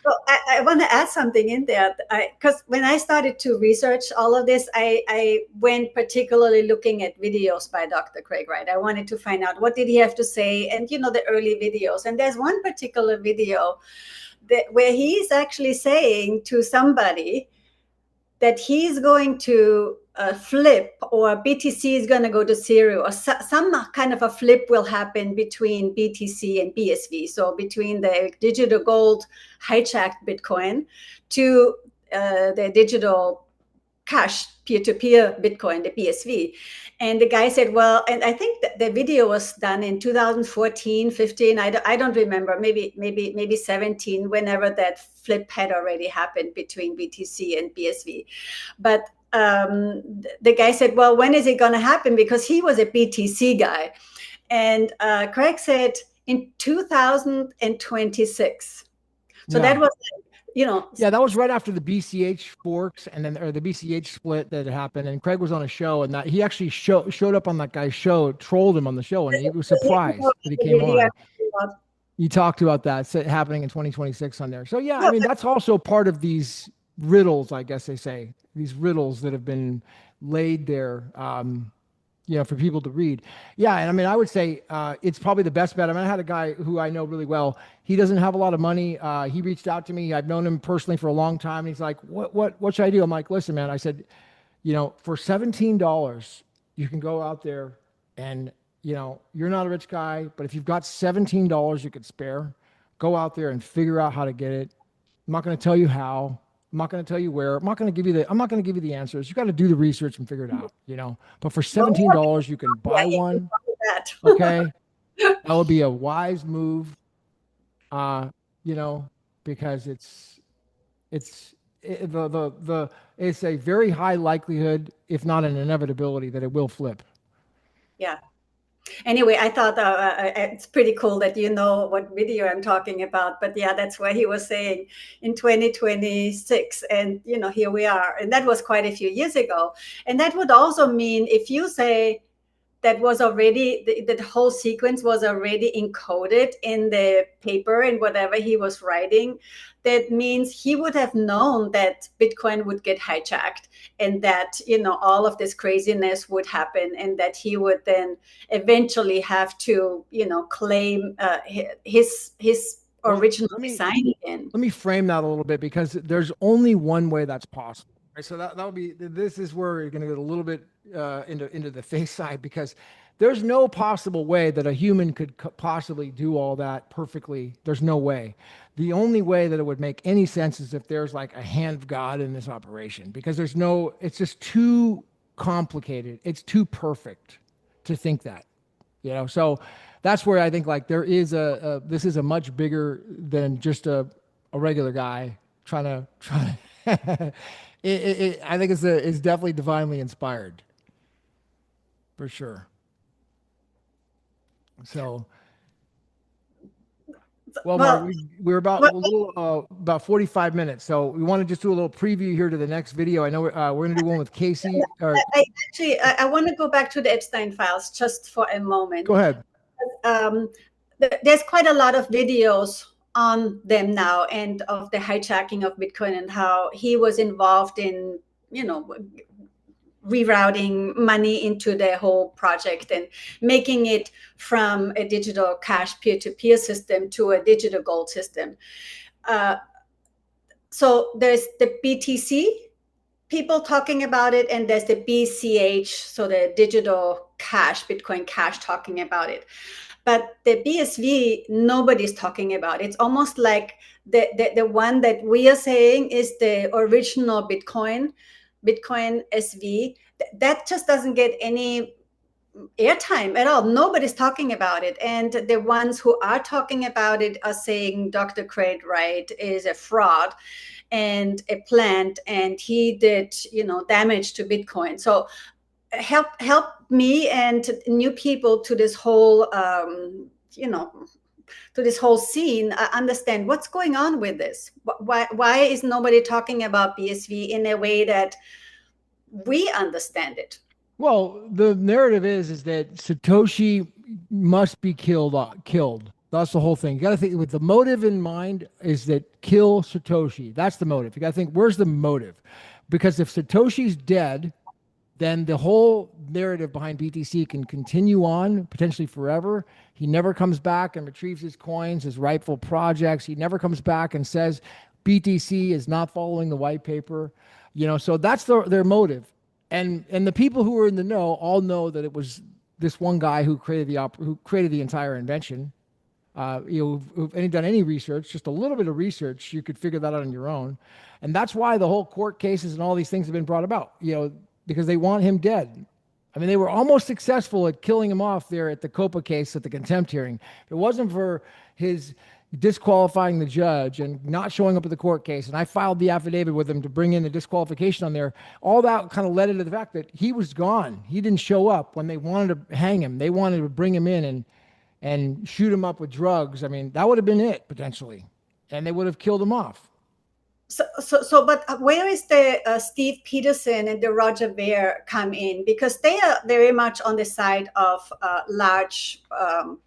So I want to add something in there, because when I started to research all of this, I went particularly looking at videos by Dr. Craig Wright. I wanted to find out what did he have to say, and the early videos. And there's one particular video where he's actually saying to somebody that he's going to flip, or BTC is going to go to zero, or some kind of a flip will happen between BTC and BSV. So between the digital gold hijacked Bitcoin to the digital cash peer-to-peer Bitcoin, the BSV. And the guy said, well, and I think that the video was done in 2014, 15. I don't remember, maybe 17, whenever that flip had already happened between BTC and BSV. But the guy said, well, when is it going to happen? Because he was a BTC guy. And Craig said in 2026. So that was, Yeah, that was right after the BCH forks or the BCH split that happened. And Craig was on a show, and that he actually showed up on that guy's show, trolled him on the show, and he was surprised that he came on. You talked about that happening in 2026 on there. So yeah, that's also part of these riddles, I guess they say, these riddles that have been laid there, for people to read. Yeah, and I would say it's probably the best bet. I had a guy who I know really well. He doesn't have a lot of money. He reached out to me. I've known him personally for a long time. And he's like, what should I do? I'm like, listen, man. I said, for $17, you can go out there and, you're not a rich guy, but if you've got $17 you could spare, go out there and figure out how to get it. I'm not going to tell you how. I'm not going to tell you where. I'm not going to give you the answers. You got to do the research and figure it out. But for Well, $17 you can yeah, buy you can one. do that. Okay. That would be a wise move. Uh, you know, because it's the it's a very high likelihood, if not an inevitability, that it will flip. Yeah. Anyway, I thought it's pretty cool that you know what video I'm talking about. But yeah, that's what he was saying in 2026. And, here we are. And that was quite a few years ago. And that would also mean if you say that was already, the whole sequence was already encoded in the paper and whatever he was writing, that means he would have known that Bitcoin would get hijacked and that, all of this craziness would happen and that he would then eventually have to, claim his Well, original design again. let me frame that a little bit because there's only one way that's possible. Right? So that would be, this is where you're going to get a little bit into the face side, because there's no possible way that a human could possibly do all that perfectly. There's no way. The only way that it would make any sense is if there's like a hand of God in this operation, because it's just too complicated. It's too perfect to think that. So that's where I think like there is this is a much bigger than just a regular guy trying to I think it's definitely divinely inspired for sure. So well, Mark, Well, we're about well, a little about 45 minutes, so we want to just do a little preview here to the next video. I know we're going to do one with Casey. Or I want to go back to the Epstein files just for a moment. go ahead. um, there's quite a lot of videos on them now and of the hijacking of Bitcoin and how he was involved in, rerouting money into the whole project and making it from a digital cash peer-to-peer system to a digital gold system. So there's the BTC people talking about it, and there's the BCH, so the digital cash, Bitcoin Cash, talking about it. But the BSV, nobody's talking about. It's almost like the one that we are saying is the original Bitcoin SV. That just doesn't get any airtime at all. Nobody's talking about it. And the ones who are talking about it are saying Dr. Great Wright is a fraud and a plant, and he did, damage to Bitcoin. So help me and new people to this whole to this whole scene understand what's going on with this. Why is nobody talking about BSV in a way that we understand it? Well, the narrative is that Satoshi must be killed. Killed. That's the whole thing. You got to think with the motive in mind is that kill Satoshi. That's the motive. You got to think, where's the motive? Because if Satoshi's dead, then the whole narrative behind BTC can continue on potentially forever. He never comes back and retrieves his coins, his rightful projects. He never comes back and says BTC is not following the white paper. So that's their motive. And the people who are in the know all know that it was this one guy who created the entire invention. If any done any research, just a little bit of research, you could figure that out on your own. And that's why the whole court cases and all these things have been brought about, because they want him dead. I mean, they were almost successful at killing him off there at the COPA case at the contempt hearing. If it wasn't for his disqualifying the judge and not showing up at the court case, and I filed the affidavit with him to bring in the disqualification on there, all that kind of led into the fact that he was gone. He didn't show up when they wanted to hang him. They wanted to bring him in and shoot him up with drugs. I mean, that would have been it potentially, and they would have killed him off. But where is the Steve Peterson and the Roger Ver come in? Because they are very much on the side of large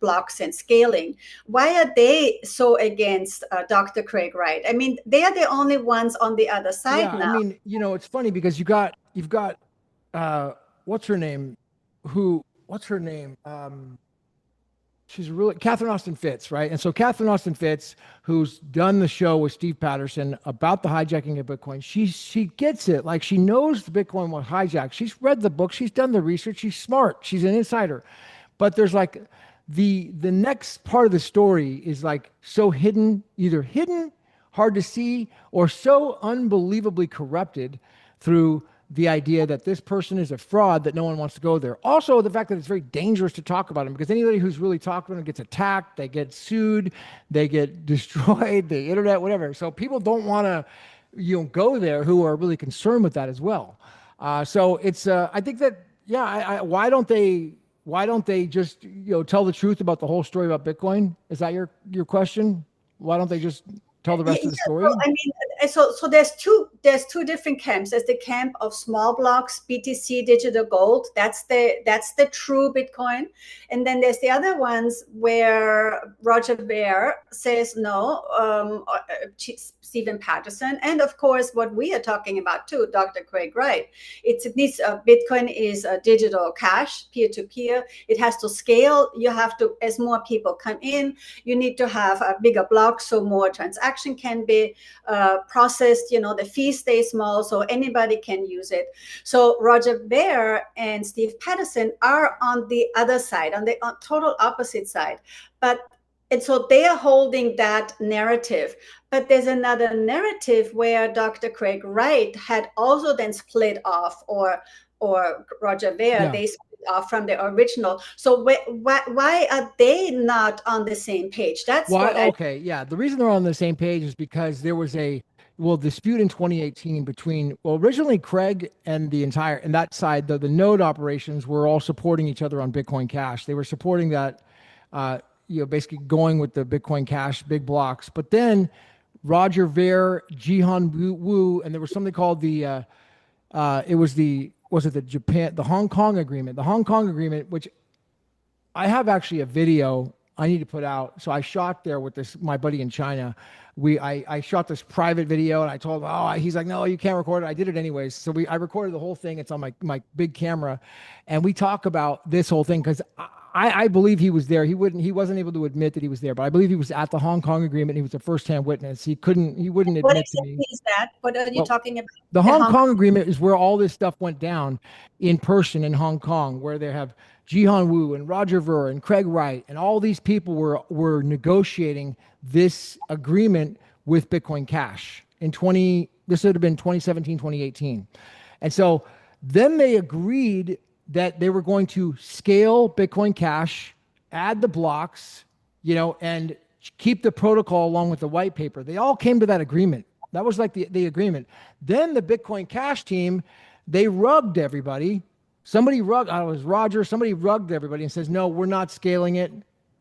blocks and scaling. Why are they so against Dr. Craig Wright? I mean, they are the only ones on the other side now. I mean, it's funny because you've got what's her name? she's really Catherine Austin Fitts, right? And so Catherine Austin Fitts, who's done the show with Steve Patterson about the hijacking of Bitcoin, she gets it. Like she knows the Bitcoin was hijacked. She's read the book. She's done the research. She's smart. She's an insider. But there's like the next part of the story is like so hidden, either hidden, hard to see, or so unbelievably corrupted through the idea that this person is a fraud that no one wants to go there. Also, the fact that it's very dangerous to talk about him because anybody who's really talking about him gets attacked, they get sued, they get destroyed, the internet, whatever. So people don't want to, go there who are really concerned with that as well. So it's, I think that, yeah, why don't they just, tell the truth about the whole story about Bitcoin? Is that your question? Why don't they just tell the rest of the story? So, I mean, so there's two different camps. There's the camp of small blocks, BTC, digital gold. That's the true Bitcoin. And then there's the other ones where Roger Ver says no, Stephen Patterson, and of course what we are talking about too, Dr. Craig Wright. Bitcoin is a digital cash, peer-to-peer. It has to scale. You have to, as more people come in, you need to have a bigger block so more transaction can be processed. The fees stay small so anybody can use it. So Roger Ver and Steve Patterson are on the other side, on the total opposite side. And so they are holding that narrative. But there's another narrative where Dr. Craig Wright had also then split off, or Roger Ver, they split off from the original. So why are they not on the same page? That's why. Okay, yeah. The reason they're on the same page is because there was a dispute in 2018 between, originally Craig and that side, the node operations were all supporting each other on Bitcoin Cash. They were supporting that, basically going with the Bitcoin Cash big blocks. But then Roger Ver, Jihan Wu, and there was something called the Hong Kong agreement. The Hong Kong agreement, which I have actually a video I need to put out. So I shot there with my buddy in China. I shot this private video and I told him, he's like, no, you can't record it. I did it anyways. So I recorded the whole thing. It's on my big camera. And we talk about this whole thing because I believe he was there. He wasn't able to admit that he was there, but I believe he was at the Hong Kong agreement. He was a firsthand witness. He wouldn't admit to me. What is that? What are you talking about? The Hong Kong agreement is where all this stuff went down in person in Hong Kong, where they have Jihan Wu and Roger Ver and Craig Wright, and all these people were negotiating this agreement with Bitcoin Cash this would have been 2017, 2018. And so then they agreed that they were going to scale Bitcoin Cash, add the blocks, and keep the protocol along with the white paper. They all came to that agreement. That was like the agreement. Then the Bitcoin Cash team, they rugged everybody. Somebody rugged everybody and says, no, we're not scaling it.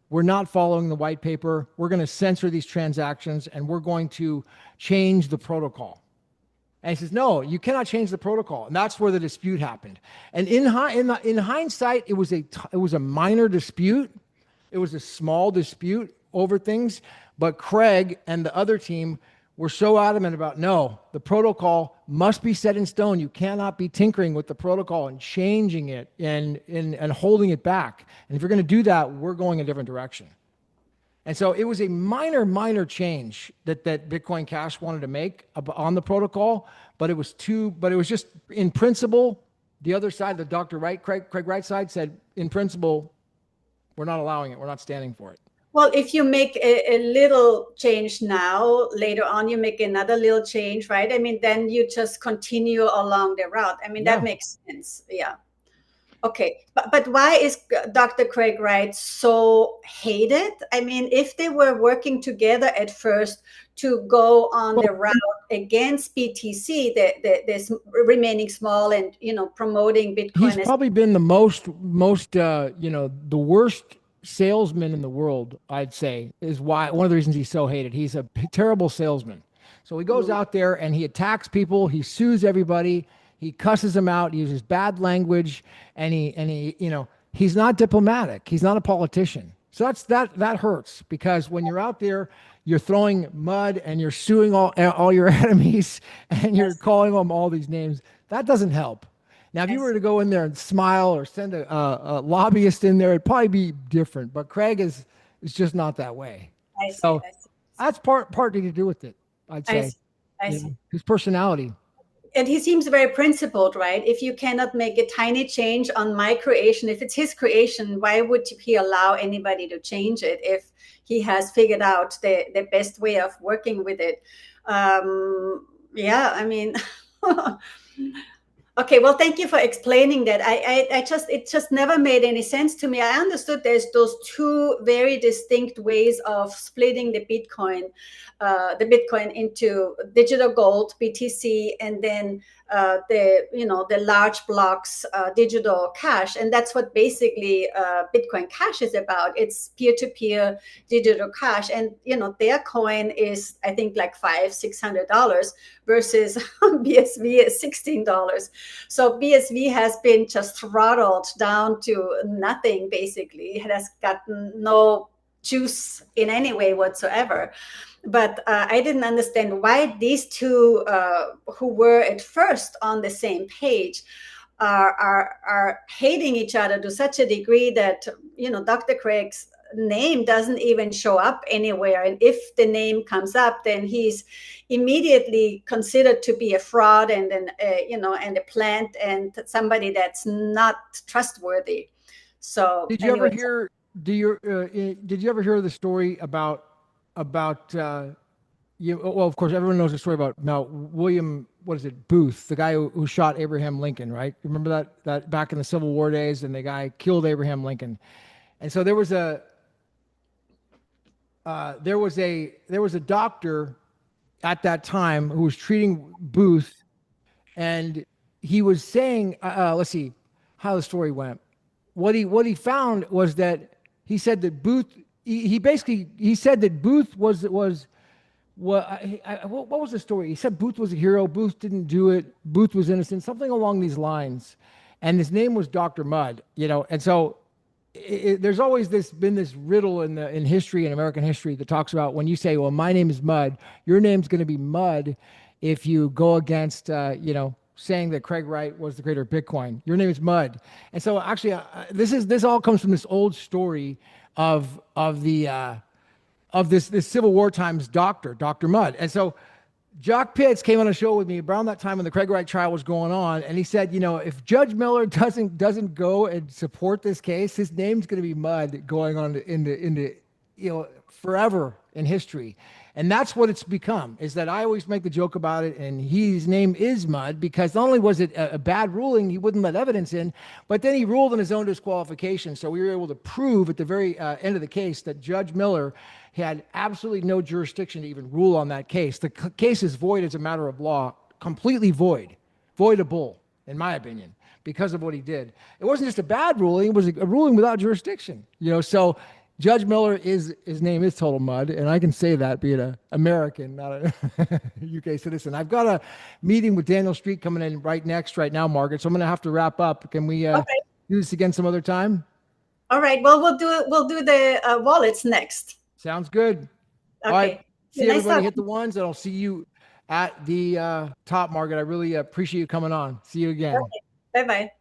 We're not following the white paper. We're going to censor these transactions and we're going to change the protocol. And he says, no, you cannot change the protocol. And that's where the dispute happened. And in hindsight, it was a minor dispute. It was a small dispute over things. But Craig and the other team were so adamant about, no, the protocol must be set in stone. You cannot be tinkering with the protocol and changing it and holding it back. And if you're going to do that, we're going a different direction. And so it was a minor change that Bitcoin Cash wanted to make on the protocol, but it was just in principle. The other side, the Dr. Wright, Craig Wright side said, in principle, we're not allowing it. We're not standing for it. Well, if you make a little change now, later on you make another little change, right? I mean, then you just continue along the route. I mean, that makes sense. Yeah. Okay, but why is Dr. Craig Wright so hated? I mean, if they were working together at first to go on the route against BTC, the remaining small and promoting Bitcoin. He's probably been the most the worst salesman in the world, I'd say, is why one of the reasons he's so hated. He's a terrible salesman. So he goes out there and he attacks people. He sues everybody. He cusses them out, he uses bad language, and he's not diplomatic. He's not a politician. So that hurts because when you're out there, you're throwing mud and you're suing all your enemies and you're calling them all these names. That doesn't help. Now, if I you were see. to go in there and smile or send a lobbyist in there, it'd probably be different. But Craig is just not that way. I see. So I see. that's partly to do with it, I'd I say. see. I You see. know, his personality. And he seems very principled, right? If you cannot make a tiny change on my creation, if it's his creation, why would he allow anybody to change it if he has figured out the best way of working with it? Yeah, I mean, okay, well, thank you for explaining that. I just, it just never made any sense to me. I understood there's those two very distinct ways of splitting the Bitcoin into digital gold, BTC, and then the large blocks digital cash, and that's what basically Bitcoin Cash is about. It's peer-to-peer digital cash, and their coin is, I think, like $500-600 versus BSV is $16. So BSV has been just throttled down to nothing, basically. It has gotten no juice in any way whatsoever. But I didn't understand why these two, who were at first on the same page, are hating each other to such a degree that Dr. Craig's name doesn't even show up anywhere, and if the name comes up, then he's immediately considered to be a fraud and and a plant and somebody that's not trustworthy. So Did you ever anyway, hear? Did you ever hear the story about well, of course, everyone knows the story about now William, what is it, Booth, the guy who shot Abraham Lincoln, right? Remember that back in the Civil War days, and the guy killed Abraham Lincoln. And so there was a doctor at that time who was treating Booth, and he was saying, let's see how the story went. What he found was that he said that Booth, he basically he said that Booth was what was the story? He said Booth was a hero. Booth didn't do it. Booth was innocent. Something along these lines, and his name was Dr. Mudd. And so there's always been this riddle in history, in American history, that talks about when you say, "Well, my name is Mudd," your name's going to be Mudd if you go against saying that Craig Wright was the creator of Bitcoin. Your name is Mudd. And so actually, this all comes from this old story of this Civil War times doctor, Dr. Mudd. And so Jock Pitts came on a show with me around that time when the Craig Wright trial was going on, and he said, if Judge Miller doesn't go and support this case, his name's going to be Mudd going on into forever in history. And that's what it's become, is that I always make the joke about it, and his name is Mudd because not only was it a bad ruling, he wouldn't let evidence in, but then he ruled on his own disqualification. So we were able to prove at the very end of the case that Judge Miller had absolutely no jurisdiction to even rule on that case. The case is void as a matter of law, completely void, voidable, in my opinion, because of what he did. It wasn't just a bad ruling, it was a ruling without jurisdiction. So Judge Miller his name is Total Mudd, and I can say that being an American, not a UK citizen. I've got a meeting with Daniel Street coming in right now, Margaret, so I'm going to have to wrap up. Can we okay. do this again some other time? All right. Well, we'll do the wallets next. Sounds good. Okay. All right. See Nice everybody, talking. hit the ones, and I'll see you at the top, Margaret. I really appreciate you coming on. See you again. Okay. Bye-bye.